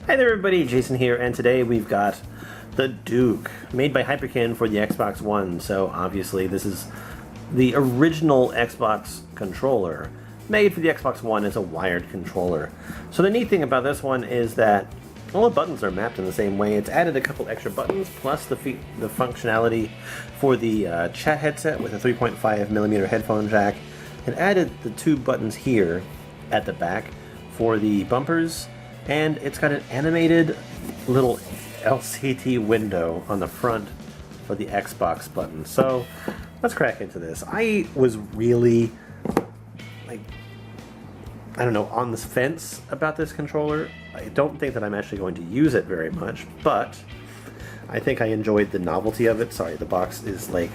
Hi there everybody, Jason here, and today we've got the Duke, made by Hyperkin for the Xbox One. So obviously this is the original Xbox controller, made for the Xbox One as a wired controller. So the neat thing about this one is that all the buttons are mapped in the same way. It's added a couple extra buttons, plus the functionality for the chat headset with a 3.5mm headphone jack. It added the two buttons here at the back for the bumpers, and it's got an animated little LCD window on the front for the Xbox button. So let's crack into this. I was really, I don't know, on the fence about this controller. I don't think that I'm actually going to use it very much, but I think I enjoyed the novelty of it. Sorry, the box is like,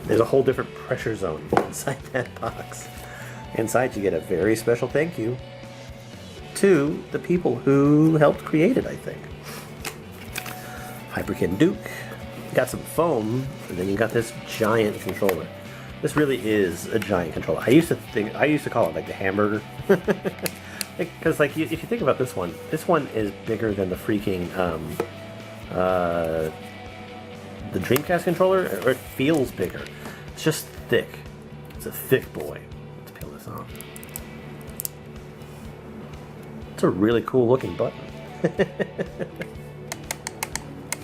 there's a whole different pressure zone inside that box. Inside you get a very special thank you to the people who helped create it, I think. Hyperkin Duke. Got some foam, and then you got this giant controller. This really is a giant controller. I used to call it like the hamburger. Because like if you think about this one is bigger than the freaking the Dreamcast controller, or it feels bigger. It's just thick. It's a thick boy. Let's peel this off. It's a really cool looking button.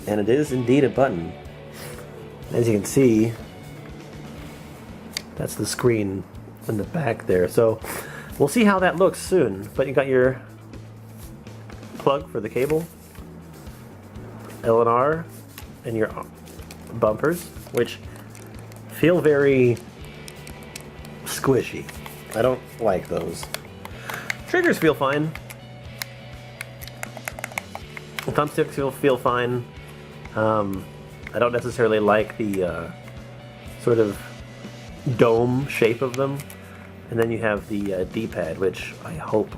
And it is indeed a button. As you can see, that's the screen in the back there. So we'll see how that looks soon. But you got your plug for the cable, L&R, and your bumpers, which feel very squishy. I don't like those. Triggers feel fine. The thumbsticks feel fine. I don't necessarily like the sort of dome shape of them. And then you have the D-pad, which I hope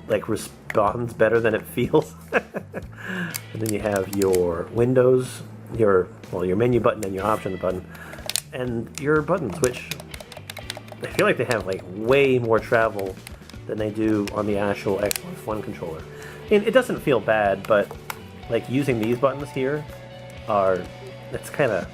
responds better than it feels. And then you have your windows, your menu button and your options button, and your buttons, which I feel like they have like way more travel than they do on the actual Xbox One controller. And it doesn't feel bad, but like using these buttons here it's kind of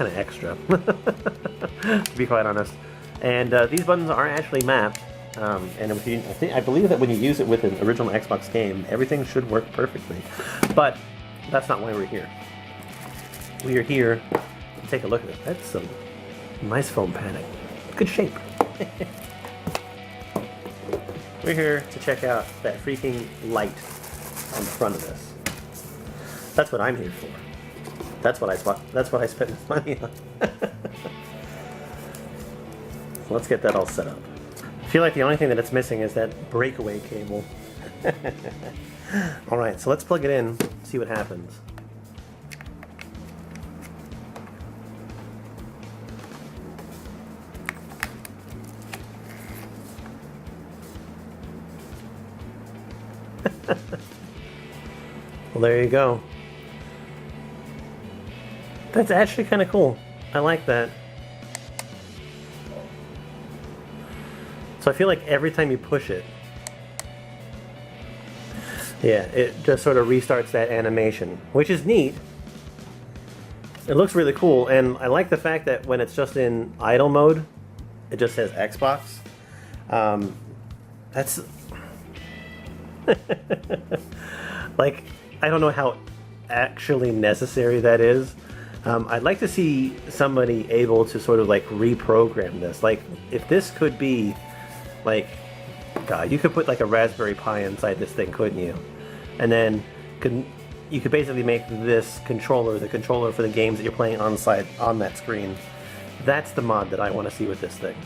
extra, to be quite honest. And these buttons are actually mapped, and I believe that when you use it with an original Xbox game, everything should work perfectly. But that's not why we're here. We are here to take a look at it. That's some nice foam padding. Good shape. We're here to check out that freaking light on the front of this. That's what I'm here for. That's what I spent this money on. So let's get that all set up. I feel like the only thing that it's missing is that breakaway cable. Alright, so let's plug it in, see what happens. Well, there you go. That's actually kind of cool. I like that. So I feel like every time you push it, yeah, it just sort of restarts that animation, which is neat. It looks really cool, and I like the fact that when it's just in idle mode, it just says Xbox. That's like, I don't know how actually necessary that is. I'd like to see somebody able to sort of like reprogram this. Like, if this could be like, God, you could put like a Raspberry Pi inside this thing, couldn't you? And then you could basically make this controller the controller for the games that you're playing on that screen. That's the mod that I want to see with this thing.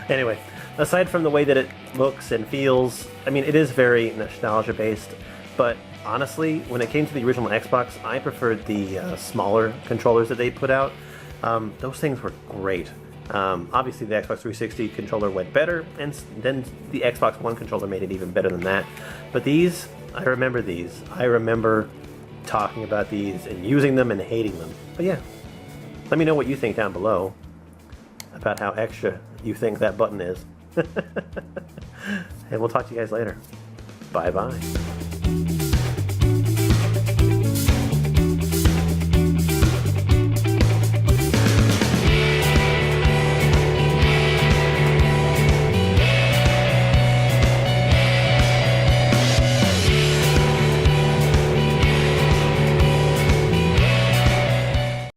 Anyway, aside from the way that it looks and feels, I mean, it is very nostalgia based, but honestly, when it came to the original Xbox, I preferred the smaller controllers that they put out. Those things were great. Obviously, the Xbox 360 controller went better, and then the Xbox One controller made it even better than that. But these, I remember these. I remember talking about these and using them and hating them. But yeah, let me know what you think down below about how extra you think that button is. Hey, we'll talk to you guys later. Bye-bye.